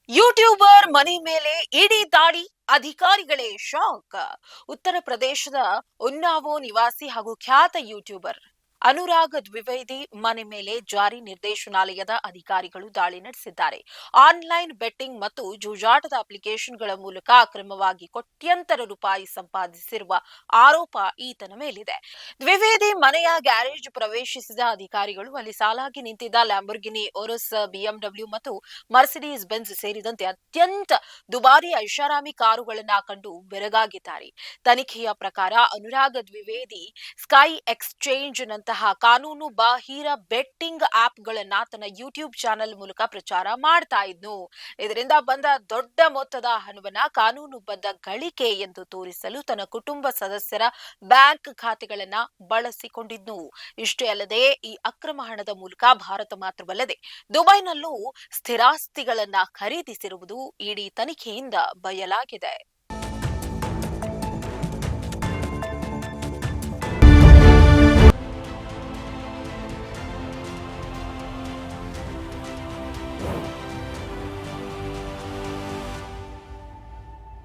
YouTuber ಮನೆ ಮೇಲೆ ಇಡಿ ದಾಳಿ, ಅಧಿಕಾರಿಗಳೇ ಶಾಕ್. ಉತ್ತರ ಪ್ರದೇಶದ ಉನ್ನಾವೋ ನಿವಾಸಿ ಹಾಗೂ ಖ್ಯಾತ ಯೂಟ್ಯೂಬರ್ ಅನುರಾಗ್ ದ್ವಿವೇದಿ ಮನೆ ಮೇಲೆ ಜಾರಿ ನಿರ್ದೇಶನಾಲಯದ ಅಧಿಕಾರಿಗಳು ದಾಳಿ ನಡೆಸಿದ್ದಾರೆ. ಆನ್ಲೈನ್ ಬೆಟ್ಟಿಂಗ್ ಮತ್ತು ಜೂಜಾಟದ ಅಪ್ಲಿಕೇಶನ್ಗಳ ಮೂಲಕ ಅಕ್ರಮವಾಗಿ ಕೋಟ್ಯಂತರ ರೂಪಾಯಿ ಸಂಪಾದಿಸಿರುವ ಆರೋಪ ಈತನ ಮೇಲಿದೆ. ದ್ವಿವೇದಿ ಮನೆಯ ಗ್ಯಾರೇಜ್ ಪ್ರವೇಶಿಸಿದ ಅಧಿಕಾರಿಗಳು ಅಲ್ಲಿ ಸಾಲಾಗಿ ನಿಂತಿದ್ದ ಲ್ಯಾಂಬೋರ್ಗಿನಿ ಓರಸ್, ಬಿಎಂಡಬ್ಲ್ಯೂ ಮತ್ತು ಮರ್ಸಿಡೀಸ್ ಬೆಂಜ್ ಸೇರಿದಂತೆ ಅತ್ಯಂತ ದುಬಾರಿ ಐಷಾರಾಮಿ ಕಾರುಗಳನ್ನ ಕಂಡು ಬೆರಗಾಗಿದ್ದಾರೆ. ತನಿಖೆಯ ಪ್ರಕಾರ ಅನುರಾಗ್ ದ್ವಿವೇದಿ ಸ್ಕೈ ಎಕ್ಸ್ಚೇಂಜ್ ನಂತಹ ಕಾನೂನು ಬಾಹಿರ ಬೆಟ್ಟಿಂಗ್ ಆಪ್ಗಳನ್ನ ತನ್ನ ಯೂಟ್ಯೂಬ್ ಚಾನೆಲ್ ಮೂಲಕ ಪ್ರಚಾರ ಮಾಡ್ತಾ ಇದ್ನು. ಇದರಿಂದ ಬಂದ ದೊಡ್ಡ ಮೊತ್ತದ ಹಣವನ್ನ ಕಾನೂನುಬದ್ಧ ಗಳಿಕೆ ಎಂದು ತೋರಿಸಲು ತನ್ನ ಕುಟುಂಬ ಸದಸ್ಯರ ಬ್ಯಾಂಕ್ ಖಾತೆಗಳನ್ನ ಬಳಸಿಕೊಂಡಿದ್ನು. ಇಷ್ಟೇ ಅಲ್ಲದೆ ಈ ಅಕ್ರಮ ಹಣದ ಮೂಲಕ ಭಾರತ ಮಾತ್ರವಲ್ಲದೆ ದುಬೈನಲ್ಲೂ ಸ್ಥಿರಾಸ್ತಿಗಳನ್ನ ಖರೀದಿಸಿರುವುದು ಇಡಿ ತನಿಖೆಯಿಂದ ಬಯಲಾಗಿದೆ.